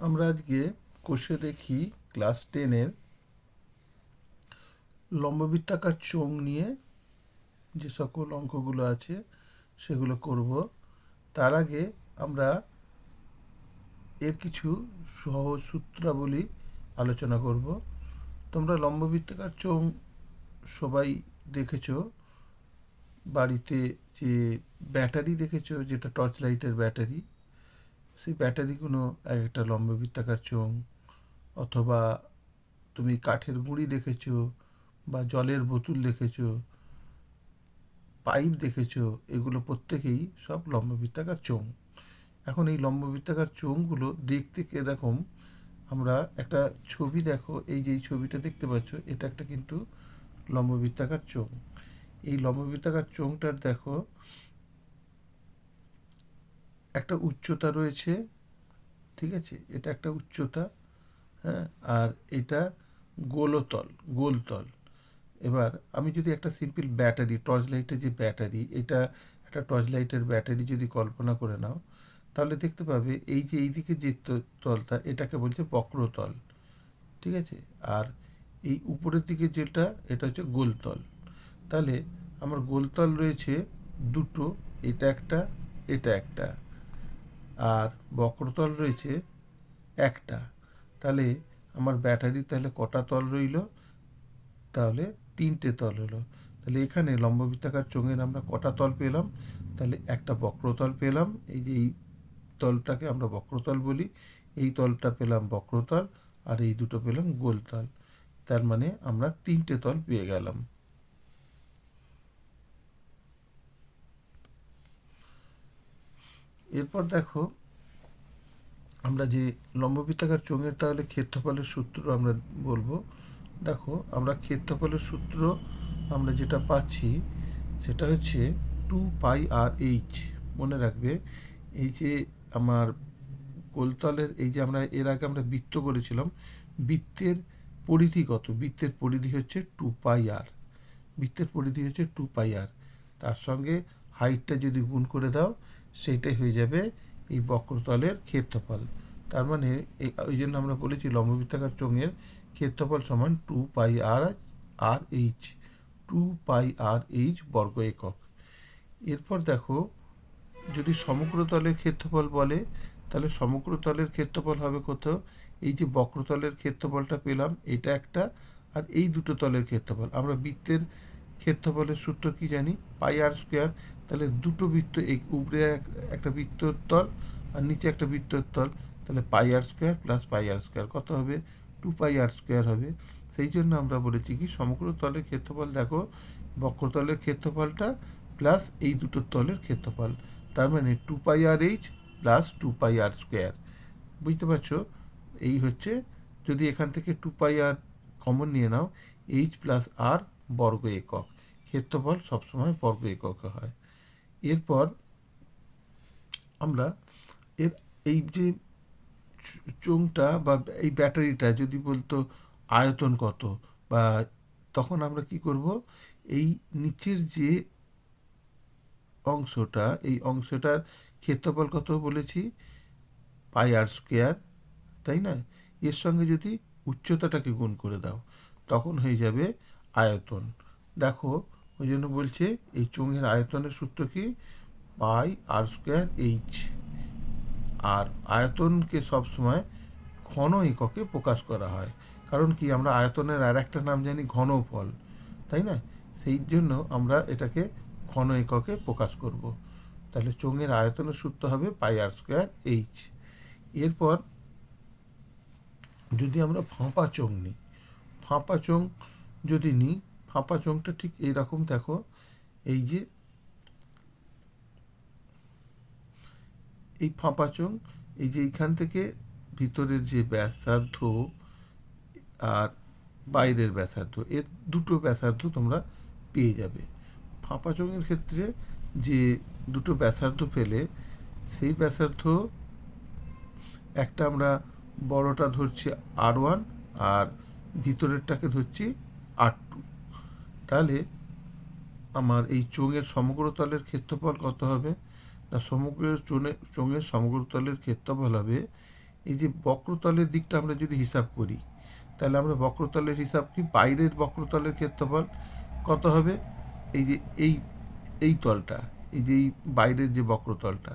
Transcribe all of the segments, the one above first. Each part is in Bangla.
আমরা আজকে কষে দেখি ক্লাস 10-এর লম্ববৃত্তাকার চোঙ নিয়ে যে সকল অঙ্কগুলো আছে সেগুলো করব। তার আগে আমরা এর কিছু সহজ সূত্রাবলী আলোচনা করব। তোমরা লম্ববৃত্তাকার চোঙ সবাই দেখেছো, বাড়িতে যে ব্যাটারি দেখেছো, যেটা টর্চ লাইটের ব্যাটারি, সেই ব্যাটারিগুলো এক একটা লম্ববৃত্তাকার চোঙ। অথবা তুমি কাঠের গুঁড়ি দেখেছো, বা জলের বোতল দেখেছো, পাইপ দেখেছো, এগুলো প্রত্যেকেই সব লম্ববৃত্তাকার চোঙ। এখন এই লম্ববৃত্তাকার চোঙগুলো দেখতে কিরকম, আমরা একটা ছবি দেখো, এই যে এই ছবিটা দেখতে পাচ্ছ, এটা একটা কিন্তু লম্ববৃত্তাকার চোঙ। এই লম্ববৃত্তাকার চোঙটার দেখো একটা উচ্চতা রয়েছে, ঠিক আছে, এটা একটা উচ্চতা, হ্যাঁ, আর এটা গোলতল, গোলতল। এবার আমি যদি একটা সিম্পল ব্যাটারি, টর্চ লাইটের যে ব্যাটারি, এটা একটা টর্চ লাইটের ব্যাটারি যদি কল্পনা করে নাও, তাহলে দেখতে পাবে এই যে এইদিকে যে তলটা, এটাকে বলছে বক্রতল, ঠিক আছে। আর এই উপরের দিকে যেটা, এটা হচ্ছে গোলতল। তাহলে আমার গোলতল রয়েছে দুটো, এটা একটা, এটা একটা, আর বক্রতল রয়েছে একটা। তাহলে আমার ব্যাটারি তাহলে কটা তল রইল? তাহলে তিনটে তল হলো। তাহলে এখানে লম্ববৃত্তাকার চোঙের আমরা কটা তল পেলাম? তাহলে একটা বক্রতল পেলাম, এই যে এই তলটাকে আমরা বক্রতল বলি, এই তলটা পেলাম বক্রতল, আর এই দুটো পেলাম গোলতল। তার মানে আমরা তিনটে তল পেয়ে গেলাম। এরপর দেখো, আমরা যে লম্ববৃত্তাকার চোঙের তাহলে ক্ষেত্রফলের সূত্র আমরা বলবো। দেখো, আমরা ক্ষেত্রফলের সূত্র আমরা যেটা পাচ্ছি সেটা হচ্ছে 2πr/h। মনে রাখবে, এই যে আমার গোলতলের, এই যে আমরা এর আগে আমরা বৃত্ত করেছিলাম, বৃত্তের পরিধি কত? বৃত্তের পরিধি হচ্ছে 2πr। বৃত্তের পরিধি হচ্ছে 2πr, তার সঙ্গে হাইটটা যদি গুণ করে দাও, সেইটাই হয়ে যাবে এই বক্রতলের ক্ষেত্রফল। তার মানে ওই জন্য আমরা বলেছি লম্ববৃত্তাকার চোঙের ক্ষেত্রফল সমান 2πr/h, 2πr/h বর্গ একক। এরপর দেখো, যদি সমগ্র তলের ক্ষেত্রফল বলে, তাহলে সমগ্র তলের ক্ষেত্রফল হবে কত? এই যে বক্রতলের ক্ষেত্রফলটা পেলাম, এটা একটা, আর এই দুটো তলের ক্ষেত্রফল। আমরা বৃত্তের ক্ষেত্রফলের সূত্র কি জানি? πr²। তাহলে দুটো বৃত্ত, এই উপরে একটা বৃত্তর তল আর নিচে একটা বৃত্তর তল, তাহলে πr² + πr² কত হবে? 2πr² হবে। সেই জন্য আমরা বলেছি কি, সমগ্র তলের ক্ষেত্রফল দেখো, বক্রতলের ক্ষেত্রফলটা প্লাস এই দুটো তলের ক্ষেত্রফল, তার মানে 2πr/h + 2πr²। বুঝতে পারছো? এই হচ্ছে, যদি এখান থেকে 2πr কমন নিয়ে নাও, h + r বর্গ একক। ক্ষেত্রফল সবসময় বর্গ এককে হয়। এরপর আমরা এর এই যে চোঙটা বা এই ব্যাটারিটা যদি বলতো আয়তন কত, বা তখন আমরা কি করব, এই নিচের যে অংশটা, এই অংশটার ক্ষেত্রফল কত বলেছি? πr², তাই না? এর সঙ্গে যদি উচ্চতাটাকে গুণ করে দাও, তখন হয়ে যাবে আয়তন। দেখো, ওই জন্য বলছে এই চোঙের আয়তনের সূত্র কি? πr²h। আর আয়তনকে সবসময় ঘন এককে প্রকাশ করা হয়। কারণ কি, আমরা আয়তনের আর একটা নাম জানি ঘনফল, তাই না? সেই জন্য আমরা এটাকে ঘন এককে প্রকাশ করব। তাহলে চোঙের আয়তনের সূত্র হবে πr²h। এরপর যদি আমরা ফাঁপা চোঙ নিই, ফাঁপা চোঙ যদি নিই, ফাঁপা চোঙটা ঠিক এইরকম দেখো, এই যে এই ফাঁপা চোঙ, এই যে এইখান থেকে ভিতরের যে ব্যাসার্ধ আর বাইরের ব্যাসার্ধ, এর দুটো ব্যাসার্ধ তোমরা পেয়ে যাবে। ফাঁপা চোঙের ক্ষেত্রে যে দুটো ব্যাসার্ধ পেলে, সেই ব্যাসার্ধ একটা আমরা বড়টা ধরছি r1, আর ভিতরেরটাকে ধরছি r2। তাহলে আমার এই চোঙের সমগ্র তলের ক্ষেত্রফল কত হবে? না, চোঙের সমগ্র তলের ক্ষেত্রফল হবে এই যে বক্রতলের দিকটা আমরা যদি হিসাব করি, তাহলে আমরা বক্রতলের হিসাব কি, বাইরের বক্রতলের ক্ষেত্রফল কত হবে, এই যে এই তলটা, এই যে এই বাইরের যে বক্রতলটা,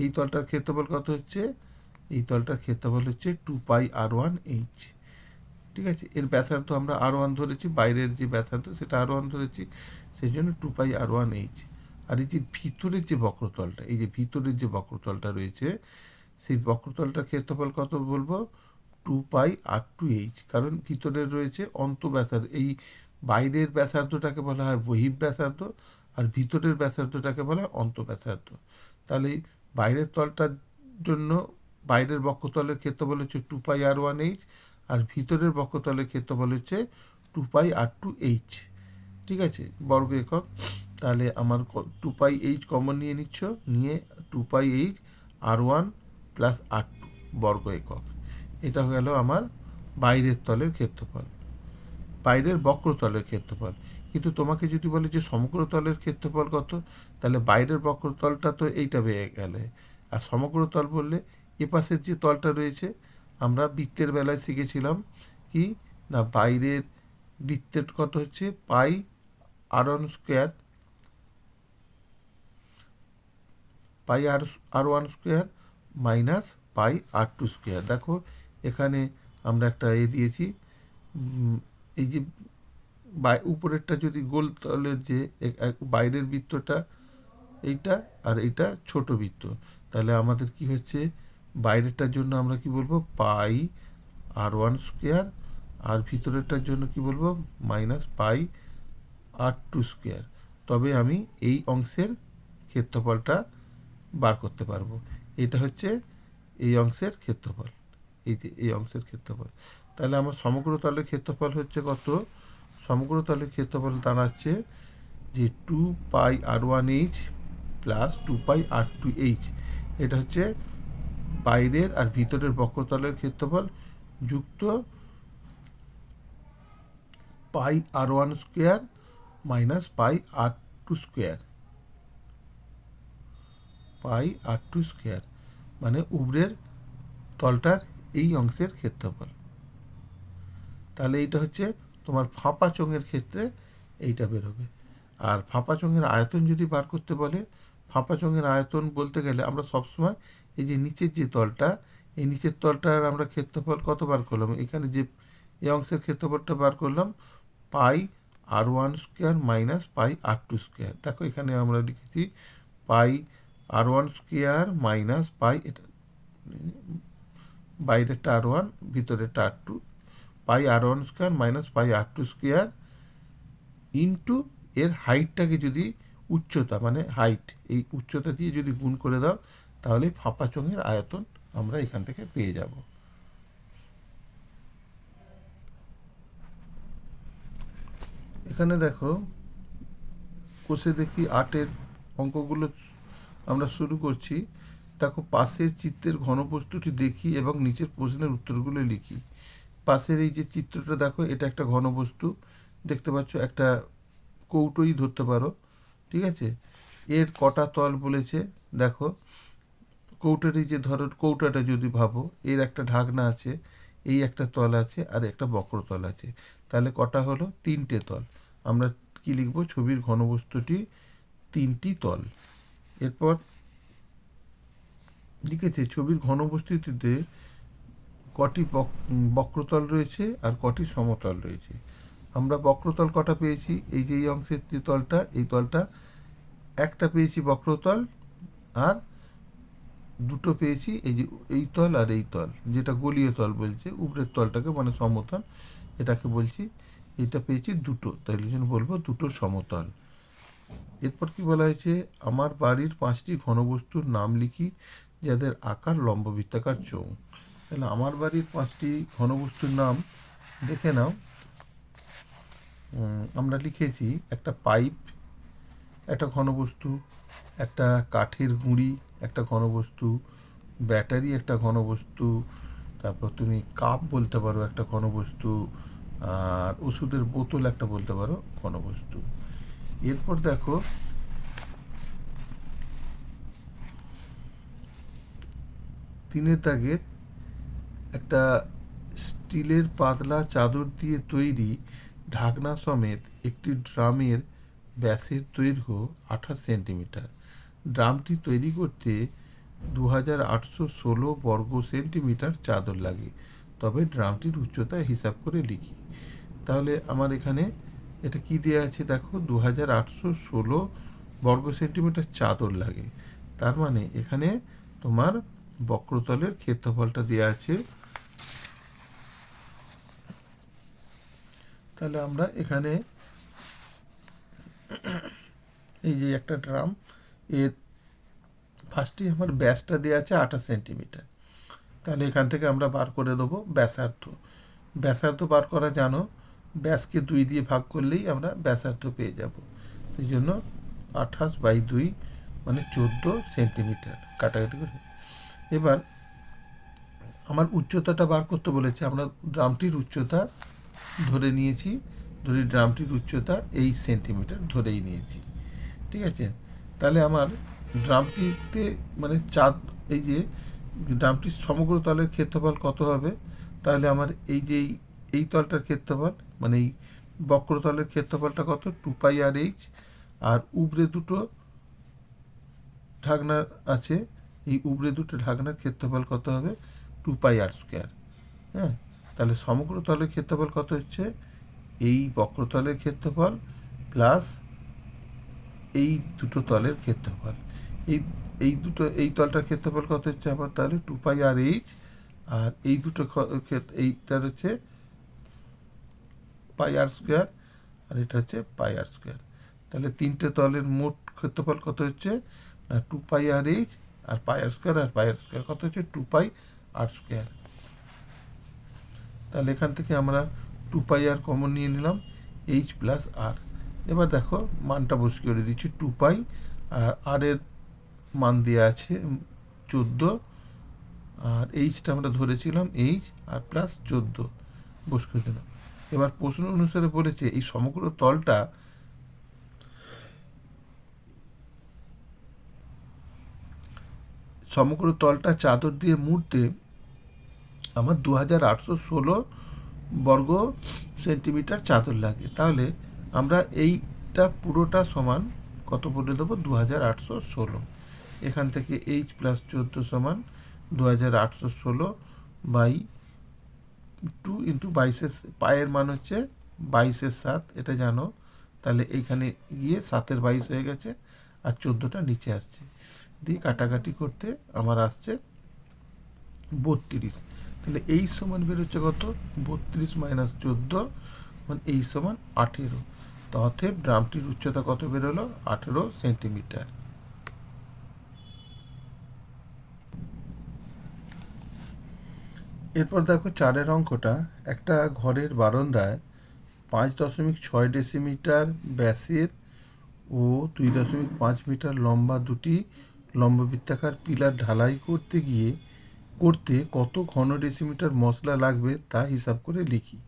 এই তলটার ক্ষেত্রফল কত হচ্ছে, এই তলটার ক্ষেত্রফল হচ্ছে 2πr1h। ঠিক আছে, এর ব্যাসার্ধ আমরা r1 ধরেছি, বাইরের যে ব্যাসার্ধ সেটা r1 ধরেছি, সেই জন্য 2πr1h। আর এই যে ভিতরের যে বক্রতলটা, এই যে ভিতরের যে বক্রতলটা রয়েছে, সেই বক্রতলটার ক্ষেত্রফল কত বলবো, 2πr2h। কারণ ভিতরের রয়েছে অন্তঃব্যাসার্ধ, এই বাইরের ব্যাসার্ধটাকে বলা হয় বহিঃ ব্যাসার্ধ, আর ভিতরের ব্যাসার্ধটাকে বলা হয় অন্তঃব্যাসার্ধ। তাহলে বাইরের তলটার জন্য বাইরের বক্রতলের ক্ষেত্রফল হচ্ছে 2πr1h, আর ভিতরের বক্রতলের ক্ষেত্রফল হচ্ছে 2πr2h। ঠিক আছে, বর্গ একক। তাহলে আমার 2πh কমন নিয়ে নিচ্ছ, নিয়ে 2πh r1 প্লাস r2 বর্গ একক। এটা হয়ে গেল আমার বাইরের তলের ক্ষেত্রফল, বাইরের বক্রতলের ক্ষেত্রফল। কিন্তু তোমাকে যদি বলে যে সমগ্র তলের ক্ষেত্রফল কত, তাহলে বাইরের বক্রতলটা তো এইটা পেয়ে গেলে, আর সমগ্র তল বললে এপাশের যে তলটা রয়েছে, আমরা বৃত্তের বেলায় শিখেছিলাম কি না, বাইরের বৃত্তের কত হচ্ছে πr1 square, πr1 square minus πr2 square. দেখো এখানে আমরা একটা দিয়েছি, এই যে উপরেরটা যদি গোল তলের যে বাইরের বৃত্তটা এইটা, আর এইটা ছোট বৃত্ত, তাহলে আমাদের কি হচ্ছে, বাইরেরটার জন্য আমরা কি বলবো πr1 স্কোয়ার, আর ভিতরেরটার জন্য কি বলবো মাইনাস πr2 স্কোয়ার। তবে আমি এই অংশের ক্ষেত্রফলটা বার করতে পারবো। এটা হচ্ছে এই অংশের ক্ষেত্রফল, এই যে এই অংশের ক্ষেত্রফল। তাহলে আমার সমগ্র তলের ক্ষেত্রফল হচ্ছে কত, সমগ্র তলের ক্ষেত্রফল দাঁড়াচ্ছে যে 2πr1h প্লাস 2πr2h। এটা হচ্ছে বাইরের আর ভিতরের বক্রতলের ক্ষেত্রফল যুক্ত πr1 square minus πr2 square, πr2 square মানে উপরের তলটার এই অংশের ক্ষেত্রফল। তাহলে এইটা হচ্ছে তোমার ফাঁপা চোঙের ক্ষেত্রে এইটা বেরোবে। আর ফাঁপা চোঙের আয়তন যদি বার করতে বলে, ফাঁপা চোঙের আয়তন বলতে গেলে আমরা সবসময় এই যে নিচের যে তলটা, এই নিচের তলটার আমরা ক্ষেত্রফল কত বার করলাম, এখানে যে এই অংশের ক্ষেত্রফলটা বার করলাম πr1 square minus πr2 square. দেখো এখানে আমরা লিখেছি πr1 স্কোয়ার মাইনাস এটা বাইরেরটা r1 ভিতরেরটা r2, πr1 square minus πr2 square into এর হাইটটাকে যদি উচ্চতা মানে হাইট, এই উচ্চতা দিয়ে যদি গুণ করে দাও, তাহলে ফাঁপা চোঙের আয়তন আমরা এখান থেকে পেয়ে যাব। এখানে দেখো কোষে দেখি 8-এর অঙ্কগুলো আমরা শুরু করছি। দেখো পাশের চিত্রের ঘনবস্তুটি দেখি এবং নিচের প্রশ্নের উত্তরগুলো লিখি। পাশের এই যে চিত্রটা দেখো, এটা একটা ঘনবস্তু দেখতে পাচ্ছ, একটা কৌটোই ধরতে পারো। ঠিক আছে, এর কটা তল বলেছে দেখো, কৌটোর এই যে ধরো কৌটাটা যদি ভাবো, এর একটা ঢাকনা আছে, এই একটা তল আছে, আর একটা বক্রতল আছে, তাহলে কটা হলো, 3টে তল। আমরা কি লিখবো, ছবির ঘনবস্তুটি 3টি তল। এরপর লিখেছে ছবির ঘনবস্তুটিতে কটি বক্রতল রয়েছে আর কটি সমতল রয়েছে। আমরা বক্রতল কটা পেয়েছি, এই যে এই অংশের যে তলটা, এই তলটা একটা পেয়েছি বক্রতল, আর দুটো পেয়েছি এই যে এই তল আর এই তল, যেটা গলীয় তল বলছে, উপরের তলটাকে মানে সমতল এটাকে বলছি, এটা পেয়েছি দুটো, তাই জন্য বলবো দুটো সমতল। এরপর কি বলা হয়েছে, আমার বাড়ির 5টি ঘনবস্তুর নাম লিখি যাদের আকার লম্ববৃত্তাকার চোঙ। তাহলে আমার বাড়ির 5টি ঘনবস্তুর নাম দেখে নাও। আমরা লিখেছি একটা পাইপ একটা ঘনবস্তু, একটা কাঠের গুঁড়ি একটা ঘনবস্তু, ব্যাটারি একটা ঘনবস্তু, তারপর তুমি কাপ বলতে পারো একটা ঘনবস্তু, আর ওষুধের বোতল একটা বলতে পারো ঘনবস্তু। এরপর দেখো তিনের দাগের একটা স্টিলের পাতলা চাদর দিয়ে তৈরি ঢাকনা সমেত একটি ড্রামের ব্যাসের দৈর্ঘ্য 28 সেন্টিমিটার। ড্রামটি তৈরি করতে 2816 বর্গ সেন্টিমিটার চাদর লাগে। তবে ড্রামটির উচ্চতা হিসাব করে লিখি। তাহলে আমার এখানে এটা কি দেওয়া আছে দেখো, 2816 বর্গ সেন্টিমিটার চাদর লাগে। তার মানে এখানে তোমার বক্রতলের ক্ষেত্রফলটা দেওয়া আছে। তাহলে আমরা এখানে এই যে একটা ড্রাম, এর ফার্স্টে আমার ব্যাসটা দেওয়া আছে 28 সেন্টিমিটার। তাহলে এখান থেকে আমরা বার করে দেবো ব্যাসার্ধ। ব্যাসার্ধ বার করা জানো, ব্যাসকে 2 দিয়ে ভাগ করলেই আমরা ব্যাসার্ধ পেয়ে যাব। সেই জন্য 28/2 মানে 14 সেন্টিমিটার কাটাকাটি করে। এবার আমার উচ্চতাটা বার করতে বলেছে। আমরা ড্রামটির উচ্চতা ধরে নিয়েছি, ড্রামটির উচ্চতা 8 সেন্টিমিটার ধরেই নিয়েছি। ঠিক আছে, তাহলে আমার ড্রামটিতে মানে এই যে ড্রামটির সমগ্র তলের ক্ষেত্রফল কত হবে? তাহলে আমার এই যে এই তলটার ক্ষেত্রফল মানে এই বক্রতলের ক্ষেত্রফলটা কত? 2πr/h। আর উপরে দুটো ঢাকনা আছে, এই উপরে দুটো ঢাকনার ক্ষেত্রফল কত হবে? 2πr²। হ্যাঁ, তাহলে সমগ্র তলের ক্ষেত্রফল কত হচ্ছে? এই বক্রতলের ক্ষেত্রফল প্লাস এই দুটো তলের ক্ষেত্রফল। এই এই তলটার ক্ষেত্রফল কত হচ্ছে আমার? তাহলে 2πr/h। আর এই দুটো এইটার হচ্ছে πr², আর এটা হচ্ছে πr²। তাহলে তিনটে তলের মোট ক্ষেত্রফল কত হচ্ছে না? 2πr/h আর πr² আর πr² কত হচ্ছে? 2πr²। তাহলে এখান থেকে আমরা 2πr কমন নিয়ে নিলাম, h প্লাস আর। এবার দেখো মানটা বসিয়ে করে দিচ্ছি। 2π আর এর মান দেওয়া আছে 14, আর এইচটা আমরা ধরেছিলাম এইচ আর প্লাস 14 বসিয়ে দিলাম। এবার প্রশ্ন অনুসারে বলেছে এই সমগ্র তলটা চাদর দিয়ে মুড়তে আমার 2816 বর্গ সেন্টিমিটার চাদর লাগে। তাহলে আমরা এইটা পুরোটা সমান কত বলে দেবো? 2816। এখান থেকে এইচ প্লাস 14 সমান 2816/2 ইন্টু 22 পায়ের মান হচ্ছে 22/7, এটা জানো। তাহলে এইখানে গিয়ে 7/22 হয়ে গেছে, আর 14টা নিচে আসছে। দিয়ে কাটাকাটি করতে আমার আসছে 32। তাহলে এই সমান বেরোচ্ছে কত? 32 - 14 মানে এই সমান 18। তো অতএব ড্রামটির উচ্চতা কত বেরোলো? 18 সেন্টিমিটার। এরপর দেখো 4-এর অঙ্কটা। একটা ঘরের বারান্দায় 5.6 ডেসিমিটার ব্যাসের ও 2.5 মিটার লম্বা দুটি লম্ববৃত্তাকার পিলার ঢালাই করতে কত ঘন ডেসিমিটার মশলা লাগবে তা হিসাব করে লিখি।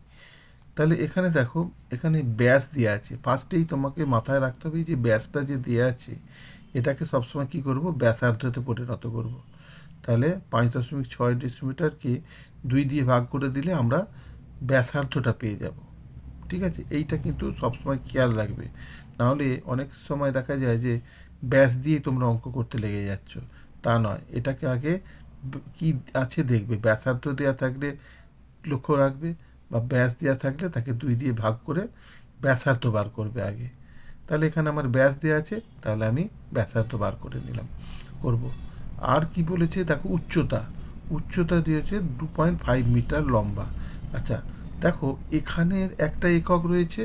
তাহলে এখানে দেখো, এখানে ব্যাস দেওয়া আছে। ফার্স্টেই তোমাকে মাথায় রাখতে হবে যে ব্যাসটা যে দেওয়া আছে এটাকে সবসময় কী করব? ব্যাসার্ধতে পরিণত করব। তাহলে 5.6 ডেসিমিটারকে 2 দিয়ে ভাগ করে দিলে আমরা ব্যাসার্ধটা পেয়ে যাব। ঠিক আছে, এইটা কিন্তু সবসময় খেয়াল রাখবে, নাহলে অনেক সময় দেখা যায় যে ব্যাস দিয়ে তোমরা অঙ্ক করতে লেগে যাচ্ছ। তা নয়, এটাকে আগে কি আছে দেখবে। ব্যাসার্ধ দেওয়া থাকলে লক্ষ্য রাখবে, বা ব্যাস দেওয়া থাকলে তাকে 2 দিয়ে ভাগ করে ব্যাসার্ধ বার করবে আগে। তাহলে এখানে আমার ব্যাস দেওয়া আছে, তাহলে আমি ব্যাসার্ধ বার করে করব। আর কি বলেছে দেখো, উচ্চতা দিয়েছে 2.5 মিটার লম্বা। আচ্ছা দেখো, এখানের একটা একক রয়েছে,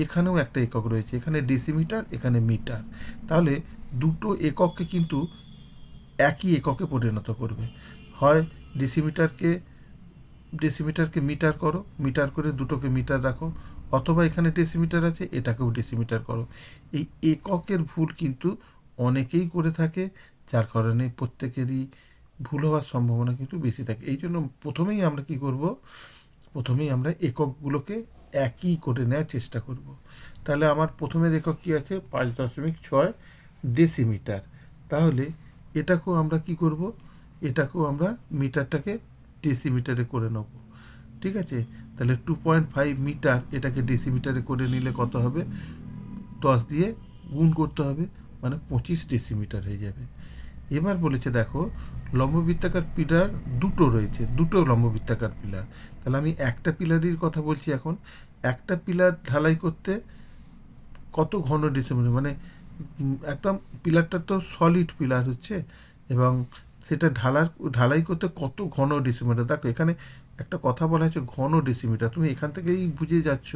এখানেও একটা একক রয়েছে, এখানে ডেসিমিটার, এখানে মিটার। তাহলে দুটো একককে কিন্তু একই এককে পরিণত করবে। হয় ডেসিমিটারকে মিটার করো, মিটার করে দুটোকে মিটার রাখো, অথবা এখানে ডেসিমিটার আছে, এটাকেও ডেসিমিটার করো। এই এককের ভুল কিন্তু অনেকেই করে থাকে, যার কারণে প্রত্যেকেরই ভুল হওয়ার সম্ভাবনা কিন্তু বেশি থাকে। এই জন্য প্রথমেই আমরা কি করব? প্রথমেই আমরা এককগুলোকে একই করে নেওয়ার চেষ্টা করব। তাহলে আমার প্রথমের একক কী আছে? 5.6 ডেসিমিটার। তাহলে এটাকেও আমরা কি করব? এটাকেও আমরা মিটারটাকে ডেসিমিটারে করে নেব, ঠিক আছে? তাহলে 2.5 মিটার এটাকে ডেসিমিটারে করে নিলে কত হবে? 10 দিয়ে গুণ করতে হবে, মানে 25 ডেসিমিটার হয়ে যাবে। এবার বলেছে দেখো লম্ববৃত্তাকার পিলার দুটো রয়েছে, দুটো লম্ববৃত্তাকার পিলার। তাহলে আমি একটা পিলারের কথা বলছি এখন। একটা পিলার ঢালাই করতে কত ঘন ডেসিমিটার, মানে একদম পিলারটা তো সলিড পিলার হচ্ছে, এবং সেটা ঢালাই করতে কত ঘন ডেসিমিটার। দেখো এখানে একটা কথা বলা হচ্ছে ঘন ডেসিমিটার। তুমি এখান থেকেই বুঝে যাচ্ছ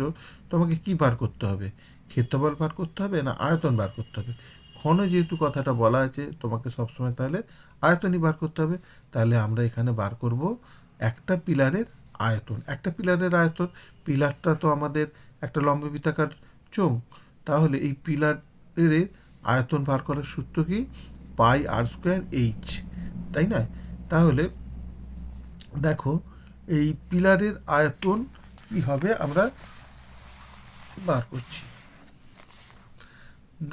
তোমাকে কি বার করতে হবে, ক্ষেত্রফল বার করতে হবে না আয়তন বার করতে হবে। ঘন যেহেতু কথাটা বলা আছে তোমাকে সবসময় তাহলে আয়তনই বার করতে হবে। তাহলে আমরা এখানে বার করব একটা পিলারের আয়তন। একটা পিলারের আয়তন, পিলারটা তো আমাদের একটা লম্ববৃত্তাকার চোঙ, তাহলে এই পিলারের আয়তন বার করার সূত্র কি? পাই আর স্কোয়ার এইচ, তাই না? তাহলে দেখো এই পিলারের আয়তন কি হবে আমরা বার করছি।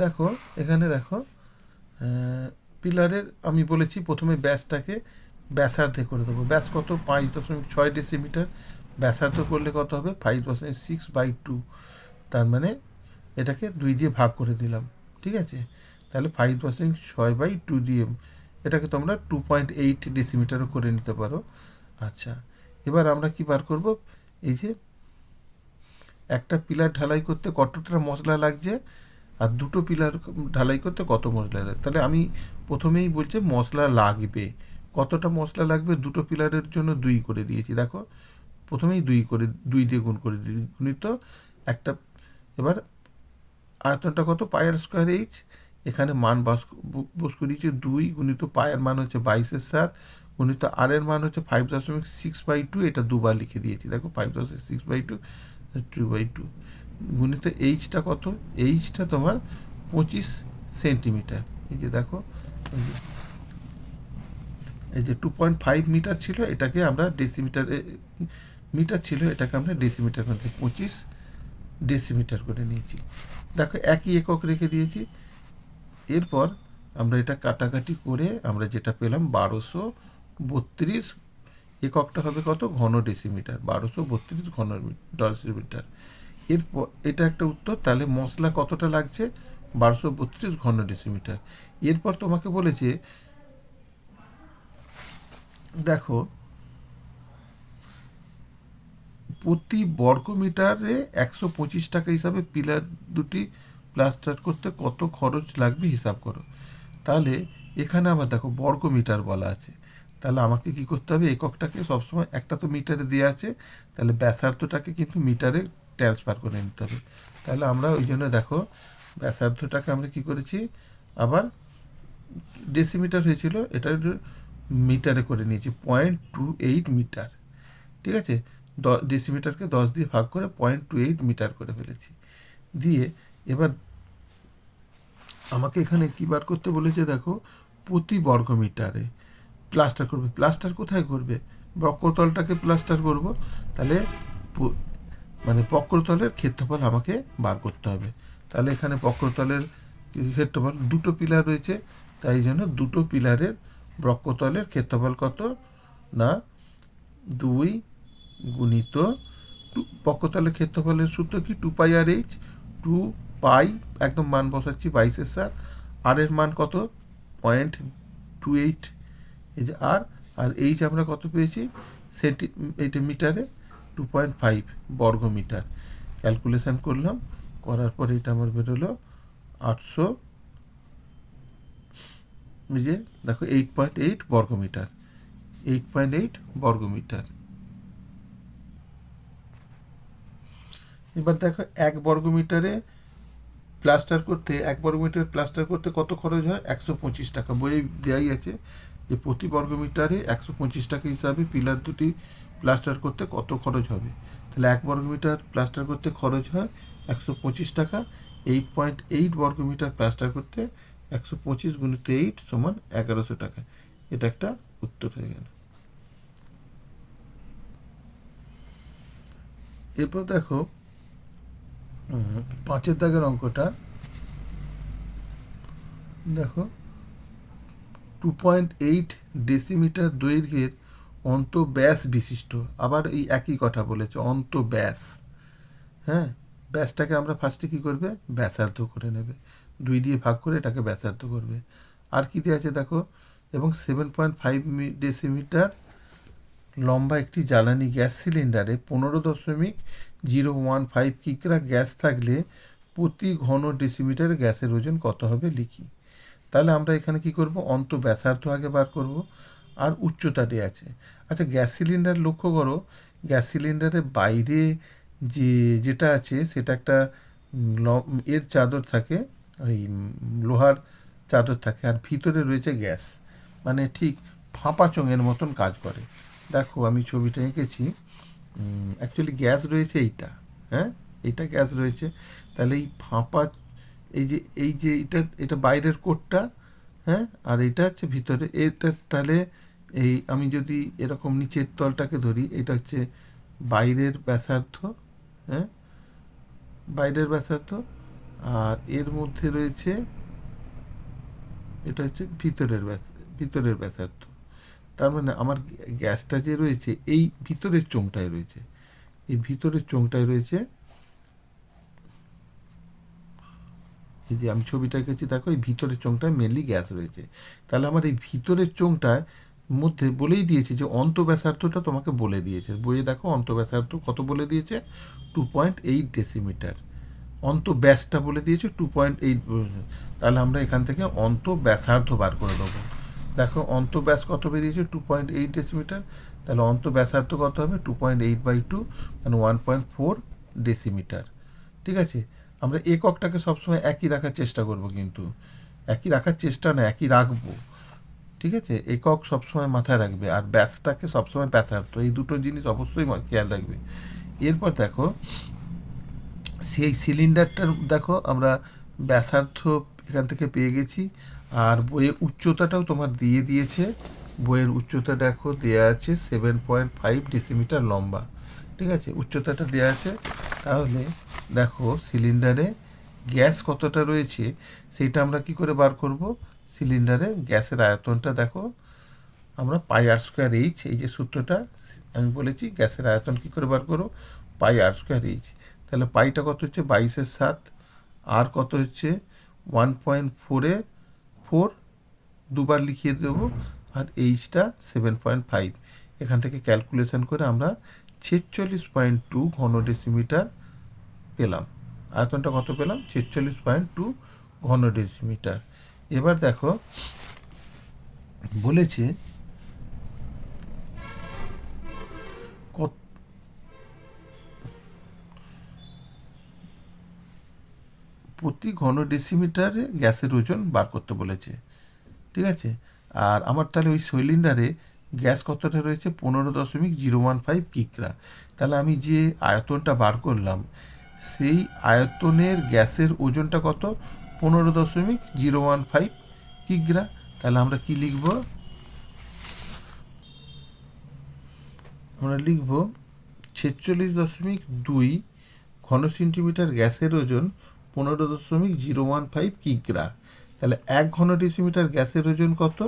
দেখো এখানে দেখো পিলারের আমি বলেছি প্রথমে ব্যাসটাকে ব্যাসার্ধে করে দেবো। ব্যাস কত? 5.6 ডেসিমিটার। ব্যাসার্ধ করলে কত হবে? 5/6/2। তার মানে এটাকে 2 দিয়ে ভাগ করে দিলাম, ঠিক আছে? তাহলে 5/6/2 দিয়ে এটাকে তোমরা 2.8 ডেসিমিটারও করে নিতে পারো। আচ্ছা, এবার আমরা কি বার করব? এই যে একটা পিলার ঢালাই করতে কতটা মশলা লাগছে, আর দুটো পিলার ঢালাই করতে কত মশলা লাগবে। তাহলে আমি প্রথমেই বলছি মশলা লাগবে। কতটা মশলা লাগবে? দুটো পিলারের জন্য 2 করে দিয়েছি। দেখো প্রথমেই 2 দিয়ে গুণ করে দিই, গুণিত একটা। এবার আয়তনটা কত? পায়ের স্কোয়ার এইচ। এখানে মান বস করিয়েছি 2 গুণিত পায়ের মান হচ্ছে 22/7 গুণিত আর এর মান হচ্ছে 5.6/2। এটা দুবার লিখে দিয়েছি, দেখো 5.6/2 2/2 গুণিত এইচটা কত? এইচটা তোমার 25 সেন্টিমিটার। এই যে দেখো এই যে 2.5 মিটার ছিল, এটাকে আমরা ডেসিমিটারে, মিটার ছিল এটাকে আমরা ডেসিমিটার করে 25 ডেসিমিটার করে নিয়েছি। দেখো একই একক রেখে দিয়েছি। এরপর আমরা এটা কাটাকাটি করে আমরা যেটা পেলাম 1232 এককটা হবে কত? ঘন ডেসিমিটার। 1232 ঘন ডেসিমিটার। এরপর এটা একটা উত্তর। তাহলে মশলা কতটা লাগছে? 1232 ঘন ডেসিমিটার। এরপর তোমাকে বলেছে দেখো প্রতি বর্গমিটারে 125 টাকা হিসাবে পিলার দুটি প্লাস্টার করতে কত খরচ লাগবে হিসাব করো। তাহলে এখানে আবার দেখো বর্গমিটার বলা আছে, তাহলে আমাকে কি করতে হবে? এককটাকে সবসময়, একটা তো মিটারে দেওয়া আছে, তাহলে ব্যাসার্ধটাকে কিন্তু মিটারে ট্রান্সফার করে নিতে হবে। তাহলে আমরা ওই জন্য দেখো ব্যাসার্ধটাকে আমরা কি করেছি, আবার ডেসিমিটার হয়েছিল এটা মিটারে করে নিয়েছি 0.28 মিটার, ঠিক আছে? ডেসিমিটারকে 10 দিয়ে ভাগ করে 0.28 মিটার করে ফেলেছি। দিয়ে এবার আমাকে এখানে কি বার করতে বলেছে? দেখো প্রতি বর্গমিটারে প্লাস্টার করবে। প্লাস্টার কোথায় করবে? বক্রতলটাকে প্লাস্টার করব। তাহলে মানে বক্রতলের ক্ষেত্রফল আমাকে বার করতে হবে। তাহলে এখানে বক্রতলের ক্ষেত্রফল, দুটো পিলার রয়েছে তাই জন্য দুটো পিলারের বক্রতলের ক্ষেত্রফল কত না 2 গুণিত বক্রতলের ক্ষেত্রফলের সূত্র কি? 2 পাই আর এইচ। 2 পাই একদম মান বসাচ্ছি 22/7। আর এর মান কত? 0.28। এই যে আর এইচ আমরা কত পেয়েছি? এইটা মিটারে 2.5 বর্গমিটার। ক্যালকুলেশন করলাম, করার পর এটা আমার বেরোলো 800, এই যে দেখো 8.8 বর্গমিটার। 8.8 বর্গমিটার। এবার দেখো 1 বর্গমিটারে প্লাস্টার করতে কত খরচ হয়? 125 টাকা। বইয়ে দেওয়াই আছে যে প্রতি বর্গমিটারে 125 টাকা হিসাবে পিলার দুটি প্লাস্টার করতে কত খরচ হবে। তাহলে 1 বর্গমিটার প্লাস্টার করতে খরচ হয় 125 টাকা। 8.8 বর্গমিটার প্লাস্টার করতে 125 গুণিত 8 সমান 1100 টাকা। এটা একটা উত্তর হয়ে গেল। এরপর দেখো 5 দাগের অঙ্কটা দেখো 2.8 ডেসিমিটার দৈর্ঘ্যের অন্তঃব্যাস বিশিষ্ট, আবার এই একই কথা বলেছে অন্তঃব্যাস। হ্যাঁ, ব্যাসটাকে আমরা ফার্স্টে কী করবে, ব্যাসার্ধ করে নেবে, 2 দিয়ে ভাগ করে এটাকে ব্যাসার্ধ করবে। আর কী দিয়ে আছে দেখো, এবং 7.5 ডেসিমিটার লম্বা একটি জ্বালানি গ্যাস সিলিন্ডারে 15.015 কিগ্রা গ্যাস থাকলে প্রতি ঘন ডেসিমিটার গ্যাসের ওজন কত হবে লিখি। তাহলে আমরা এখানে কি করব, ব্যাসার্ধ আগে বার করব, আর উচ্চতা দেওয়া আছে। আচ্ছা, গ্যাস সিলিন্ডার লক্ষ্য করো, গ্যাস সিলিন্ডারের বাইরে যেটা আছে সেটা একটা এর চাদর থাকে, ওই লোহার চাদর থাকে, আর ভিতরে রয়েছে গ্যাস, মানে ঠিক ফাঁপা চোঙের মতন কাজ করে। দেখো আমি ছবিটা এঁকেছি, অ্যাকচুয়ালি গ্যাস রয়েছে এইটা, হ্যাঁ এইটা গ্যাস রয়েছে। তাহলে এই ফাঁপা, এই যে এটা বাইরের কোটটা, হ্যাঁ, আর এটা হচ্ছে ভিতরে এটা। তাহলে এই আমি যদি এরকম নিচের তলটাকে ধরি, এটা হচ্ছে বাইরের ব্যাসার্ধ, হ্যাঁ, বাইরের ব্যাসার্ধ, আর এর মধ্যে রয়েছে এটা হচ্ছে ভিতরের ব্যাসার্ধ। তার মানে আমার গ্যাসটা যে রয়েছে এই ভিতরের চোঙটায় রয়েছে, এই ভিতরের চোঙটায় রয়েছে, এই যে আমি ছবিটা এঁকেছি দেখো, এই ভিতরের চোঙটায় মেনলি গ্যাস রয়েছে। তাহলে আমার এই ভিতরের চোঙটায় মধ্যে বলেই দিয়েছে যে অন্তঃব্যাসার্ধটা তোমাকে বলে দিয়েছে, বইয়ে দেখো অন্তঃব্যাসার্ধ কত বলে দিয়েছে, 2.8 ডেসিমিটার। অন্তঃব্যাসটা বলে দিয়েছে 2.8। তাহলে আমরা এখান থেকে অন্তঃব্যাসার্ধ বার করে দেবো। দেখো অন্তঃব্যাস কত বেরিয়েছে, 2.8 ডেসিমিটার। তাহলে অন্তঃব্যাসার্ধ কত হবে, 2.8/2, মানে 1.4 ডেসিমিটার। ঠিক আছে, আমরা এককটাকে সবসময় একই রাখার চেষ্টা করব, কিন্তু একই রাখার চেষ্টা না, একই রাখবো। ঠিক আছে, একক সবসময় মাথায় রাখবে, আর ব্যাসটাকে সবসময় ব্যাসার্ধ, এই দুটো জিনিস অবশ্যই খেয়াল রাখবে। এরপর দেখো সেই সিলিন্ডারটার দেখো আমরা ব্যাসার্ধ এখান থেকে পেয়ে গেছি, আর বইয়ের উচ্চতাটাও তোমার দিয়ে দিয়েছে। বইয়ের উচ্চতা দেখো দেওয়া আছে 7.5 ডেসিমিটার লম্বা। ঠিক আছে, উচ্চতাটা দেওয়া আছে। তাহলে দেখো সিলিন্ডারে গ্যাস কতটা রয়েছে সেইটা আমরা কি করে বার করব, সিলিন্ডারে গ্যাসের আয়তনটা দেখো আমরা πr²h, এই যে সূত্রটা আমি বলেছি, গ্যাসের আয়তন কি করে বার করো, πr²h। তাহলে পাইটা কত হচ্ছে 22/7, আর কত হচ্ছে 1.4, দুবার লিখিয়ে দেবো, আর এইচটা 7.5। এখান থেকে ক্যালকুলেশন করে আমরা 46.2 ঘন ডেসিমিটার পেলাম। আয়তনটা কত পেলাম, 46.2 ঘন ডেসিমিটার। এবার দেখো বলেছে প্রতি ঘন ডেসিমিটারে গ্যাসের ওজন বার করতে বলেছে। ঠিক আছে, আর আমার তাহলে ওই সিলিন্ডারে গ্যাস কতটা রয়েছে, 15.015 কিগ্রা। তাহলে আমি যে আয়তনটা বার করলাম সেই আয়তনের গ্যাসের ওজনটা কত, 15.015 কিগ্রা। তাহলে আমরা কি লিখব, আমরা লিখব 46.2 ঘন সেন্টিমিটার গ্যাসের ওজন 15.015 কিগ্রা। তাহলে 1 ঘন ডেসিমিটার গ্যাসের ওজন কত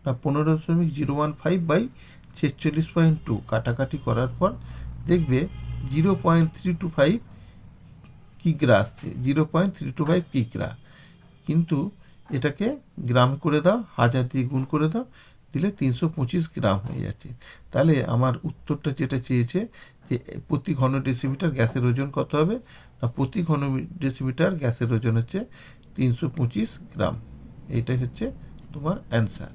না, 15.015/46.2। কাটাকাটি করার পর দেখবে 0.325 কিগ্রা আসছে, 0.325 কিগ্রা। কিন্তু এটাকে গ্রাম করে দাও, 1000 দিয়ে গুণ করে দাও, দিলে 325 গ্রাম হয়ে যাচ্ছে। তাহলে আমার উত্তরটা যেটা চেয়েছে যে প্রতি ঘন ডেসিমিটার গ্যাসের ওজন কত হবে না, প্রতি ঘন ডেসিমিটার গ্যাসের ওজন হচ্ছে 325 গ্রাম। এইটাই হচ্ছে তোমার অ্যান্সার।